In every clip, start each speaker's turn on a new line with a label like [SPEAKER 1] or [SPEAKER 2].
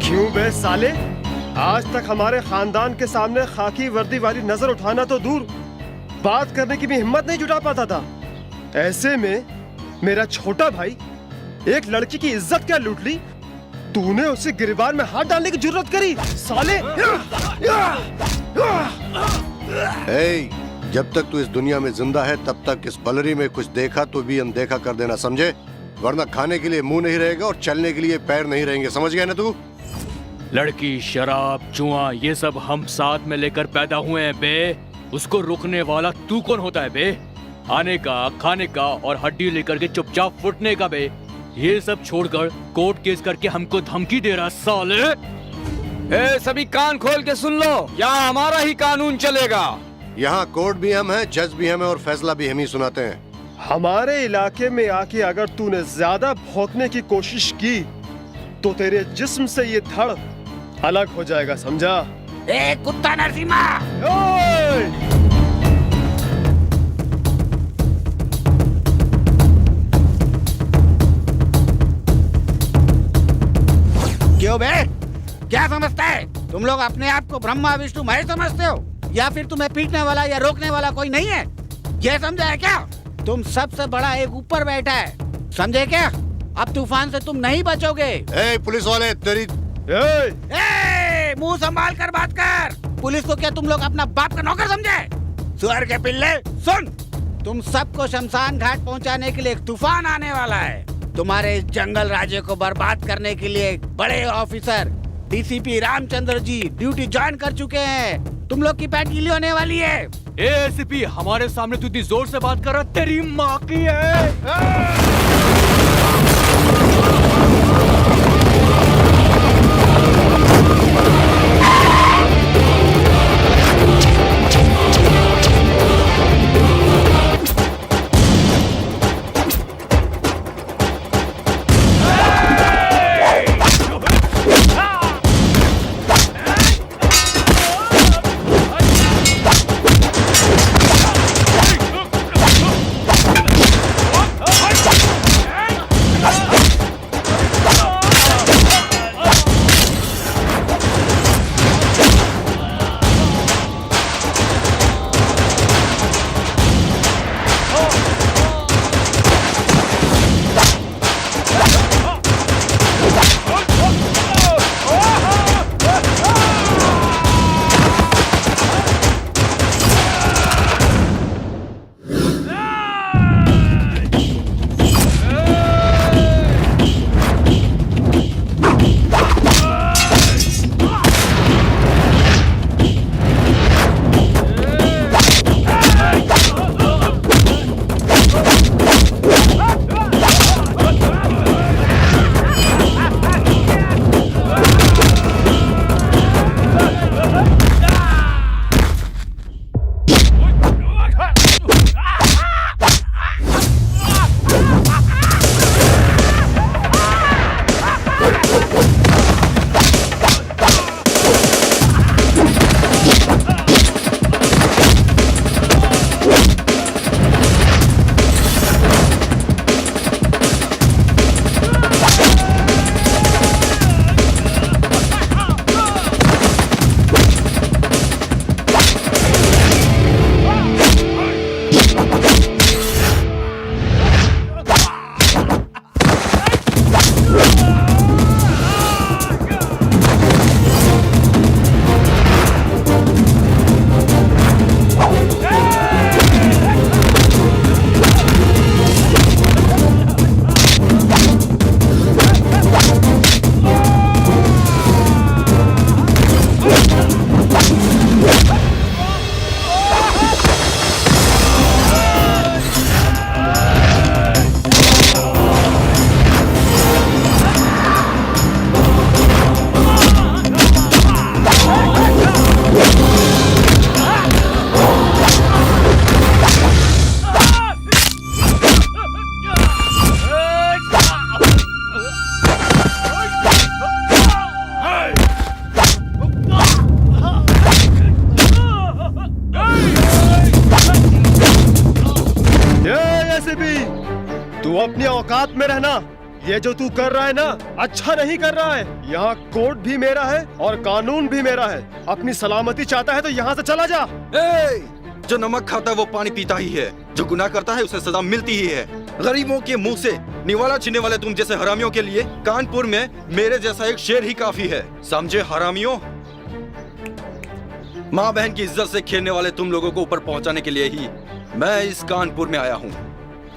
[SPEAKER 1] क्यों बे साले, आज तक हमारे खानदान के सामने खाकी वर्दी वाली नजर उठाना तो दूर, बात करने की भी हिम्मत नहीं जुटा पाता था। ऐसे में मेरा छोटा भाई एक लड़की की इज्जत क्या लूट ली, तूने उसे गिरबान में हाथ डालने की जुर्रत करी साले।
[SPEAKER 2] ए, जब तक तू इस दुनिया में जिंदा है तब तक इस बलरी में कुछ देखा तो भी अनदेखा कर देना, समझे? वरना खाने के लिए मुंह नहीं रहेगा और चलने के लिए पैर नहीं रहेंगे, समझ गया ना तू?
[SPEAKER 3] लड़की, शराब, जुआ, ये सब हम साथ में लेकर पैदा हुए हैं बे। उसको रोकने वाला तू कौन होता है बे? आने का, खाने का और हड्डी लेकर के चुपचाप फुटने का बे। ये सब छोड़कर कोर्ट केस करके हमको धमकी दे रहा साले।
[SPEAKER 4] ए, सभी कान खोल के सुन लो, यहाँ हमारा ही कानून चलेगा।
[SPEAKER 2] यहाँ कोर्ट भी हम हैं, जज भी हम हैं और फैसला भी हम ही सुनाते हैं।
[SPEAKER 1] हमारे इलाके में आके अगर तूने ज्यादा भौंकने की कोशिश की तो तेरे जिस्म से ये धड़ अलग हो जाएगा, समझा?
[SPEAKER 4] ए कुत्ता नरसिम्हा!
[SPEAKER 5] क्यों बे? क्या समझता है? तुम लोग अपने आप को ब्रह्मा विष्णु महेश समझते हो, या फिर तुम्हें पीटने वाला या रोकने वाला कोई नहीं है? ये समझा है क्या? तुम सबसे बड़ा एक ऊपर बैठा है, समझे क्या? अब तूफान से तुम नहीं बचोगे।
[SPEAKER 2] ए, पुलिस वाले तेरी
[SPEAKER 5] मुंह संभाल कर बात कर। पुलिस को क्या तुम लोग अपना बाप का नौकर समझे? सुअर के पिल्ले, सुन, तुम सबको शमशान घाट पहुंचाने के लिए एक तूफान आने वाला है। तुम्हारे इस जंगल राज्य को बर्बाद करने के लिए बड़े officer DCP Ramchandra ji duty join कर चुके हैं। तुम लोग की पैंट गीली होने वाली है।
[SPEAKER 3] एसीपी, हमारे सामने तू इतनी जोर से बात कर रहा, तेरी माँ की है।
[SPEAKER 1] औकात में रहना। ये जो तू कर रहा है ना, अच्छा नहीं कर रहा है। यहाँ कोर्ट भी मेरा है और कानून भी मेरा है। अपनी सलामती चाहता है तो यहाँ से चला जा।
[SPEAKER 6] ए, जो नमक खाता है वो पानी पीता ही है, जो गुनाह करता है उसे सजा मिलती ही है। गरीबों के मुंह से निवाला छीनने वाले तुम जैसे हरामियों के लिए कानपुर में मेरे जैसा एक शेर ही काफी है, समझे हरामियों। माँ बहन की इज्जत से खेलने वाले तुम लोगों को ऊपर पहुंचाने के लिए ही मैं इस कानपुर में आया हूँ।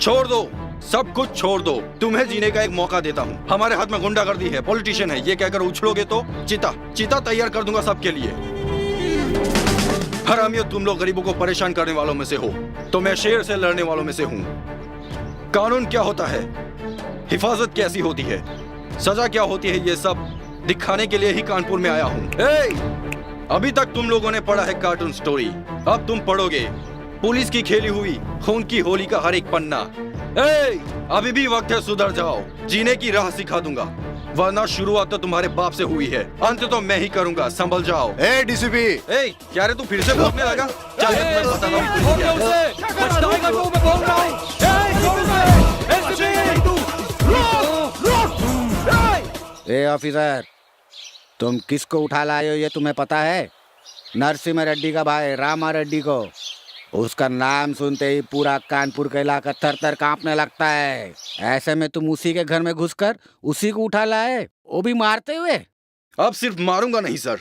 [SPEAKER 6] छोड़ दो, सब कुछ छोड़ दो, तुम्हें जीने का एक मौका देता हूँ। हमारे हाथ में गुंडागर्दी है, पॉलिटिशियन है, ये कहकर उछलोगे तो चीता तैयार कर दूंगा सबके लिए। हरामियों, तुम लोग गरीबों को परेशान करने वालों में से हो, तो मैं शेर से लड़ने वालों में से हूँ। कानून क्या होता है, हिफाजत कैसी होती है, सजा क्या होती है, ये सब दिखाने के लिए ही कानपुर में आया हूँ। अभी तक तुम लोगों ने पढ़ा है कार्टून स्टोरी, अब तुम पढ़ोगे पुलिस की खेली हुई खून की होली का हर एक पन्ना। अभी भी वक्त है, सुधर जाओ, जीने की राह सिखा दूंगा, वरना शुरुआत तो तुम्हारे बाप से हुई है, अंत तो मैं ही करूंगा, संभल जाओ।
[SPEAKER 2] डीसीपी,
[SPEAKER 6] क्या रे तू फिर से भौंकने लगा? चल मैं तुम्हें बताता हूँ।
[SPEAKER 5] ए ऑफिसर, तुम किसको उठा लाए हो ये तुम्हें पता है? नरसिम्हा रेड्डी का भाई रामा रेड्डी को। उसका नाम सुनते ही पूरा कानपुर का इलाका थर थर कांपने लगता है। ऐसे में तुम उसी के घर में घुसकर उसी को उठा लाए, वो भी मारते हुए।
[SPEAKER 6] अब सिर्फ मारूंगा नहीं सर,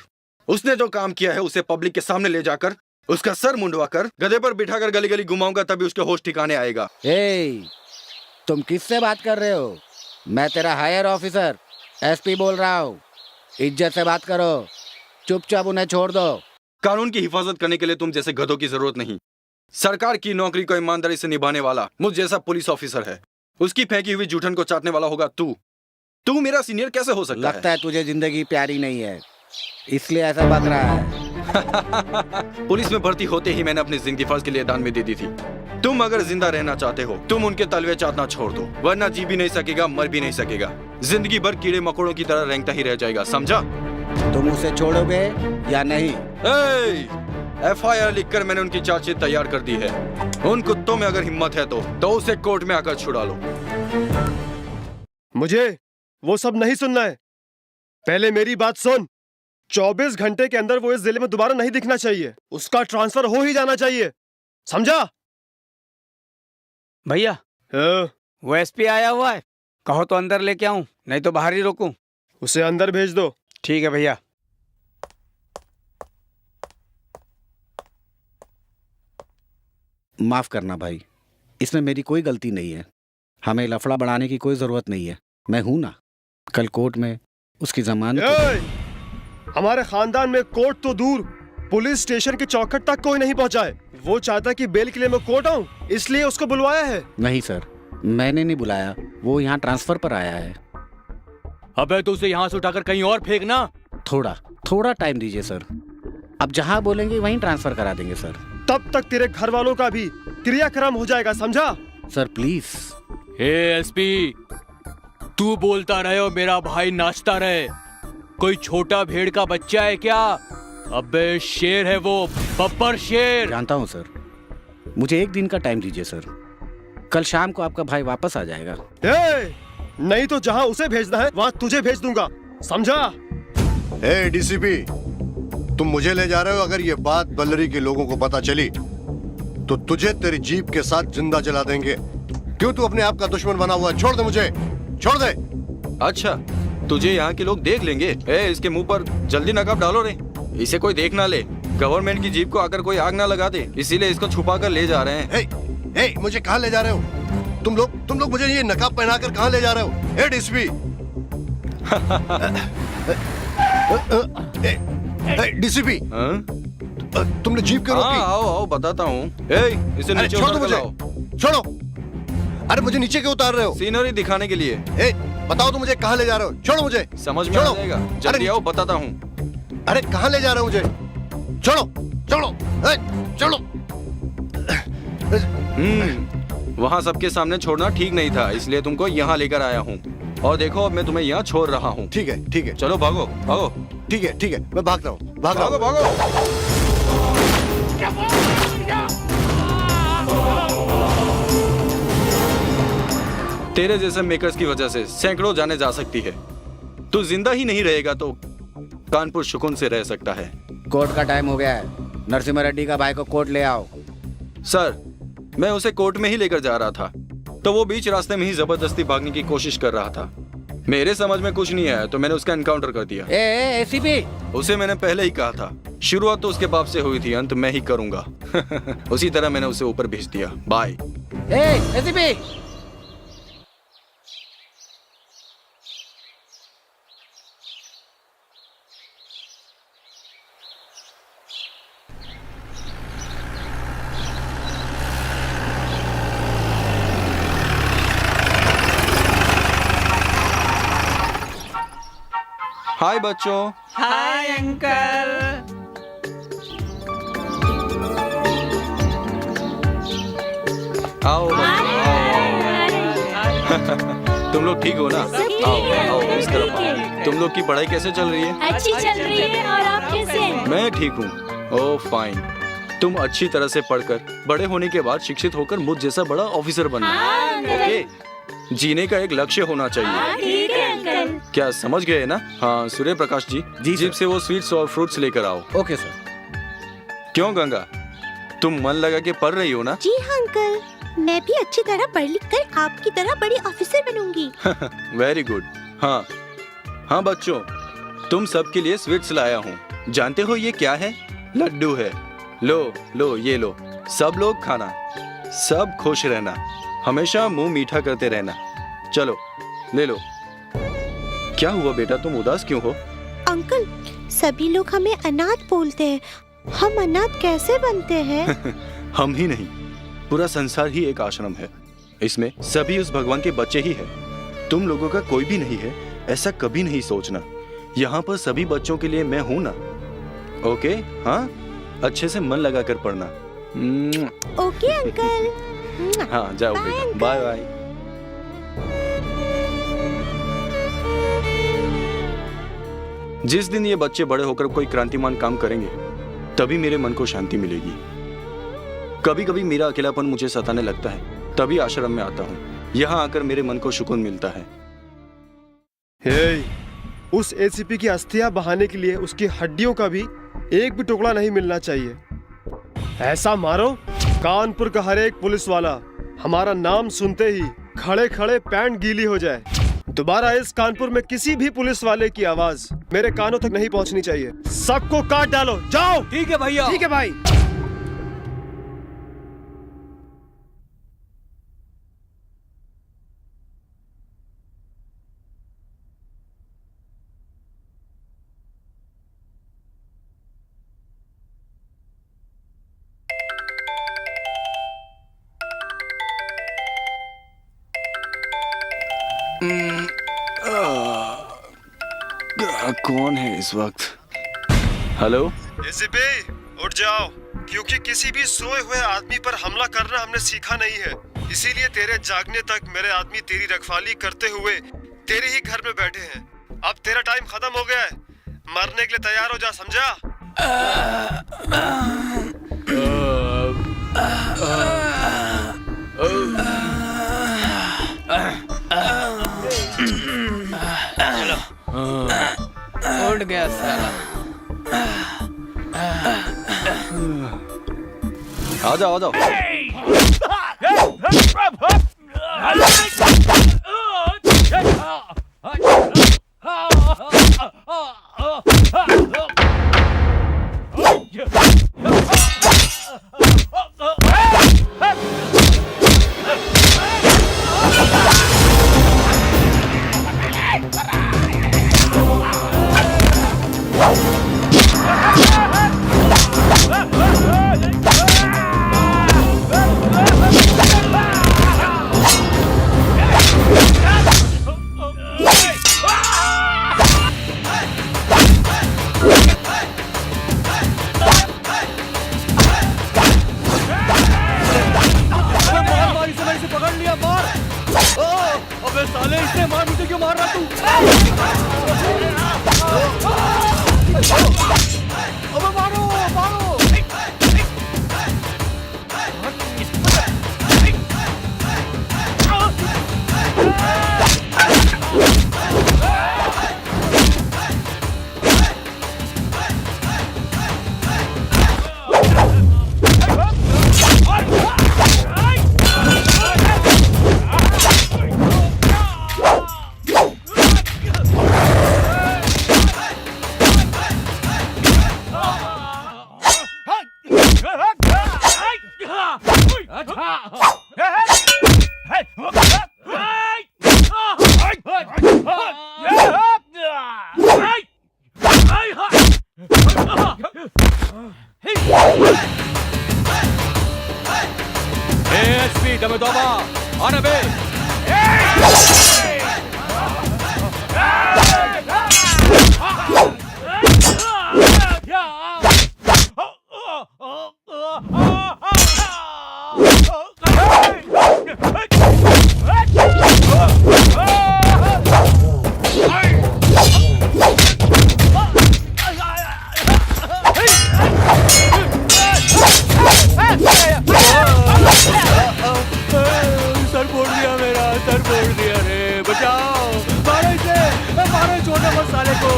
[SPEAKER 6] उसने जो काम किया है उसे पब्लिक के सामने ले जाकर उसका सर मुंडवा कर गधे पर बिठाकर गली गली घुमाऊंगा, तभी उसके होश ठिकाने आएगा।
[SPEAKER 5] तुम किससे बात कर रहे हो? मैं तेरा हायर ऑफिसर एसपी बोल रहा हूँ। इज्जत से बात करो, चुपचाप उन्हें छोड़ दो।
[SPEAKER 6] कानून की हिफाजत करने के लिए तुम जैसे गधों की जरूरत नहीं। सरकार की नौकरी को ईमानदारी से निभाने वाला मुझ जैसा पुलिस ऑफिसर है, उसकी फेंकी हुई जूठन को चाटने वाला होगा तू मेरा सीनियर कैसे हो सकता
[SPEAKER 5] लगता है तुझे जिंदगी प्यारी नहीं है, इसलिए ऐसा बक रहा है।
[SPEAKER 6] पुलिस में भर्ती होते ही मैंने अपनी जिंदगी फर्ज के लिए दान में दे दी थी। तुम अगर जिंदा रहना चाहते हो, तुम उनके तलवे चाटना छोड़ दो, वरना जी भी नहीं सकेगा, मर भी नहीं सकेगा, जिंदगी भर कीड़े मकोड़ों की तरह रेंगता ही रह जाएगा, समझा?
[SPEAKER 5] तुम उसे छोड़ोगे या नहीं?
[SPEAKER 6] FIR लिखकर मैंने उनकी चार्जशीट तैयार कर दी है। उन कुत्तों में अगर हिम्मत है तो उसे कोर्ट में आकर छुड़ा लो।
[SPEAKER 1] मुझे वो सब नहीं सुनना है, पहले मेरी बात सुन। 24 घंटे के अंदर वो इस जिले में दोबारा नहीं दिखना चाहिए, उसका ट्रांसफर हो ही जाना चाहिए, समझा?
[SPEAKER 4] भैया वो एसपी आया हुआ है, कहो तो अंदर लेके आऊं, नहीं तो बाहर ही रोकूं।
[SPEAKER 1] उसे अंदर भेज दो।
[SPEAKER 4] ठीक है भैया।
[SPEAKER 5] माफ करना भाई, इसमें मेरी कोई गलती नहीं है। हमें लफड़ा बढ़ाने की कोई जरूरत नहीं है, मैं हूं ना। कल कोर्ट में उसकी जमानत।
[SPEAKER 1] हमारे खानदान में कोर्ट तो दूर, पुलिस स्टेशन के चौखट तक कोई नहीं पहुंचा है। वो चाहता कि बेल के लिए मैं कोर्ट आऊं, इसलिए उसको बुलवाया है।
[SPEAKER 5] नहीं सर, मैंने नहीं बुलाया, वो यहाँ ट्रांसफर पर आया है।
[SPEAKER 3] अबे तो उसे यहाँ से उठाकर कहीं और फेंकना।
[SPEAKER 5] थोड़ा टाइम दीजिए सर, अब जहाँ बोलेंगे वहीं ट्रांसफर करा देंगे सर।
[SPEAKER 1] तब तक तेरे घर वालों का भी क्रियाक्रम हो जाएगा, समझा?
[SPEAKER 5] Sir please.
[SPEAKER 3] एसपी, तू बोलता रहे और मेरा भाई नाचता रहे। कोई छोटा भेड़ का बच्चा है क्या? अबे शेर है वो, बब्बर शेर।
[SPEAKER 5] जानता हूँ सर, मुझे एक दिन का टाइम दीजिए सर, कल शाम को आपका भाई वापस आ जाएगा।
[SPEAKER 1] नहीं तो जहाँ उसे भेजना है वहाँ तुझे भेज दूंगा, समझा?
[SPEAKER 2] डीसीपी, तुम मुझे ले जा रहे हो। अगर ये बात बल्लरी के लोगों को पता चली तो तुझे तेरी जीप के साथ जिंदा जला देंगे। क्यों तू अपने आप का दुश्मन बना हुआ है? छोड़ दे मुझे, छोड़ दे।
[SPEAKER 6] अच्छा, तुझे यहाँ के लोग देख लेंगे। इसके मुंह पर जल्दी नकाब डालो रे, इसे कोई देख ना ले। गवर्नमेंट की जीप को आकर कोई आग ना लगा दे, इसीलिए इसको छुपा कर ले जा रहे हैं।
[SPEAKER 2] मुझे कहाँ ले जा रहे हो तुम लोग? मुझे ये नकाब पहनाकर कहाँ ले जा रहे हो? डीसीपी, डीसीपी, तुमने जीप क्यों रोकी?
[SPEAKER 6] आओ बताता हूँ। इसे नीचे
[SPEAKER 2] छोड़ दो
[SPEAKER 6] उतार
[SPEAKER 2] मुझे,
[SPEAKER 6] के लाओ।
[SPEAKER 2] छोड़ो। अरे मुझे नीचे क्यों उतार रहे हो?
[SPEAKER 6] सीनरी दिखाने के लिए।
[SPEAKER 2] बताओ तो मुझे कहाँ ले जा रहे हो? छोड़ो मुझे।
[SPEAKER 6] समझ में आ जाएगा, जल्दी आओ, बताता हूँ।
[SPEAKER 2] अरे कहाँ ले जा रहे हो मुझे? छोड़ो, छोड़ो, छोड़ो।
[SPEAKER 6] वहाँ सबके सामने छोड़ना ठीक नहीं था, इसलिए तुमको यहाँ लेकर आया हूँ। और देखो, अब मैं तुम्हें यहाँ छोड़ रहा हूँ।
[SPEAKER 2] ठीक है,
[SPEAKER 6] चलो भागो भागो।
[SPEAKER 2] ठीक है, मैं भाग रहा हूँ, भाग रहा हूँ।
[SPEAKER 6] भागो। तेरे जैसे मेकर्स की वजह से सैकड़ों जाने जा सकती है। तू जिंदा ही नहीं रहेगा तो कानपुर सुकून से रह सकता है।
[SPEAKER 5] कोर्ट का टाइम हो गया है, नरसिम्हा रेड्डी का भाई को कोर्ट ले आओ।
[SPEAKER 6] सर, मैं उसे कोर्ट में ही लेकर जा रहा था तो वो बीच रास्ते में ही जबरदस्ती भागने की कोशिश कर रहा था। मेरे समझ में कुछ नहीं आया तो मैंने उसका एनकाउंटर कर दिया।
[SPEAKER 5] एसीपी,
[SPEAKER 6] उसे मैंने पहले ही कहा था, शुरुआत तो उसके बाप से हुई थी, अंत मैं ही करूंगा। उसी तरह मैंने उसे ऊपर भेज दिया। बाय।
[SPEAKER 5] एसीपी,
[SPEAKER 6] हाय बच्चों।
[SPEAKER 7] Hi uncle.
[SPEAKER 6] आओ बच्चों, आओ। तुम लोग ठीक हो ना? आओ आओ इस तरफ आओ। तुम लोग की पढ़ाई कैसे चल रही है?
[SPEAKER 8] अच्छी चल रही है। और आप कैसे हैं?
[SPEAKER 6] मैं ठीक हूँ। ओह फाइन। तुम अच्छी तरह से पढ़कर बड़े होने के बाद शिक्षित होकर मुझ जैसा बड़ा ऑफिसर बनना। ओके, जीने का एक लक्ष्य होना चाहिए।
[SPEAKER 8] ठीक है अंकल।
[SPEAKER 6] क्या समझ गए ना? हाँ सूर्य प्रकाश जी, जीप से वो स्वीट्स और फ्रूट्स लेकर आओ।
[SPEAKER 5] Okay sir.
[SPEAKER 6] क्यों गंगा, तुम मन लगा के पढ़ रही हो ना?
[SPEAKER 8] जी हाँ अंकल, मैं भी अच्छी तरह पढ़ लिख कर आपकी तरह बड़ी ऑफिसर बनूंगी।
[SPEAKER 6] Very good. हाँ हाँ बच्चों, तुम सबके लिए स्वीट्स लाया हूँ। जानते हो ये क्या है? लड्डू है। लो लो ये लो, सब लोग खाना, सब खुश रहना, हमेशा मुंह मीठा करते रहना। चलो ले लो। क्या हुआ बेटा, तुम उदास क्यों हो?
[SPEAKER 8] अंकल, सभी लोग हमें अनाथ बोलते हैं, हम अनाथ कैसे बनते हैं?
[SPEAKER 6] हम ही नहीं, पूरा संसार ही एक आश्रम है। इसमें सभी उस भगवान के बच्चे ही हैं। तुम लोगों का कोई भी नहीं है, ऐसा कभी नहीं सोचना। यहाँ पर सभी बच्चों के लिए मैं हूँ ना। ओके? हाँ, अच्छे से मन लगा कर पढ़ना।
[SPEAKER 8] Okay uncle.
[SPEAKER 6] हाँ जाओ बेटा, बाय बाय। जिस दिन ये बच्चे बड़े होकर कोई क्रांतिमान काम करेंगे तभी मेरे मन को शांति मिलेगी। कभी कभी मेरा अकेलापन मुझे सताने लगता है, तभी आश्रम में आता हूँ। यहाँ आकर मेरे मन को सुकून मिलता है।
[SPEAKER 1] हे, उस एसीपी की अस्थियां बहाने के लिए उसकी हड्डियों का भी एक भी टुकड़ा नहीं मिलना चाहिए। ऐसा मारो कानपुर का हर एक पुलिस वाला हमारा नाम सुनते ही खड़े खड़े पैंट गीली हो जाए। दोबारा इस कानपुर में किसी भी पुलिस वाले की आवाज मेरे कानों तक नहीं पहुंचनी चाहिए। सबको काट डालो, जाओ।
[SPEAKER 4] ठीक है भैया।
[SPEAKER 1] ठीक है भाई।
[SPEAKER 6] कौन है इस वक्त? हेलो
[SPEAKER 1] एसीपी, उठ जाओ, क्योंकि किसी भी सोए हुए आदमी पर हमला करना हमने सीखा नहीं है। इसीलिए तेरे जागने तक मेरे आदमी तेरी रखवाली करते हुए तेरे ही घर में बैठे हैं। अब तेरा टाइम खत्म हो गया है, मरने के लिए तैयार हो जा, समझा?
[SPEAKER 7] उठ गया साला।
[SPEAKER 6] आ जाओ आ जाओ।
[SPEAKER 3] अबे साले, इससे मार, मुझे क्यों मार रहा तू? अबे मारो मारो। वापस साले को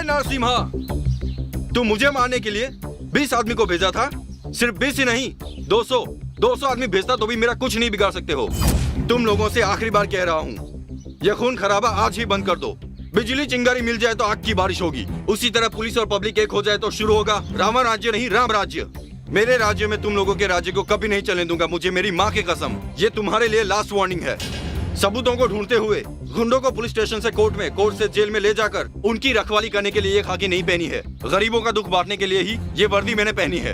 [SPEAKER 6] नरसिम्हा, तुम मुझे मारने के लिए 20 आदमी को भेजा था। सिर्फ 20 ही नहीं, 200 आदमी भेजता तो भी मेरा कुछ नहीं बिगाड़ सकते हो। तुम लोगों से आखिरी बार कह रहा हूँ, यह खून खराबा आज ही बंद कर दो। बिजली चिंगारी मिल जाए तो आग की बारिश होगी, उसी तरह पुलिस और पब्लिक एक हो जाए तो शुरू होगा रावण राज्य नहीं राम राज्य। मेरे राज्य में तुम लोगों के राज्य को कभी नहीं चलने दूंगा, मुझे मेरी माँ की कसम। ये तुम्हारे लिए लास्ट वार्निंग है। सबूतों को ढूंढते हुए गुंडों को पुलिस स्टेशन से कोर्ट में, कोर्ट से जेल में ले जाकर उनकी रखवाली करने के लिए ये खाकी नहीं पहनी है। गरीबों का दुख बांटने के लिए ही ये वर्दी मैंने पहनी है।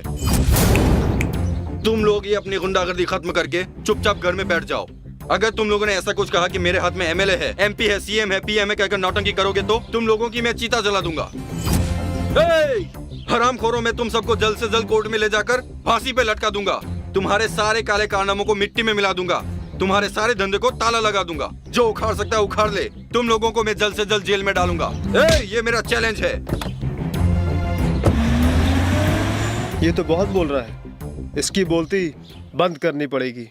[SPEAKER 6] तुम लोग ये अपनी गुंडागर्दी खत्म करके चुपचाप घर में बैठ जाओ। अगर तुम लोगों ने ऐसा कुछ कहा कि मेरे हाथ में एमएलए है, एमपी है, सीएम है, पीएम है कहकर नौटंकी करोगे तो तुम लोगों की मैं चीता जला दूंगा। हरामखोरों में तुम सबको जल्द से जल्द कोर्ट में ले जाकर फांसी पे लटका दूंगा। तुम्हारे सारे काले कारनामों को मिट्टी में मिला दूंगा। तुम्हारे सारे धंधे को ताला लगा दूंगा। जो उखाड़ सकता है उखाड़ ले। तुम लोगों को मैं जल्द से जल्द जेल में डालूंगा। ये मेरा चैलेंज है।
[SPEAKER 1] ये तो बहुत बोल रहा है, इसकी बोलती बंद करनी पड़ेगी।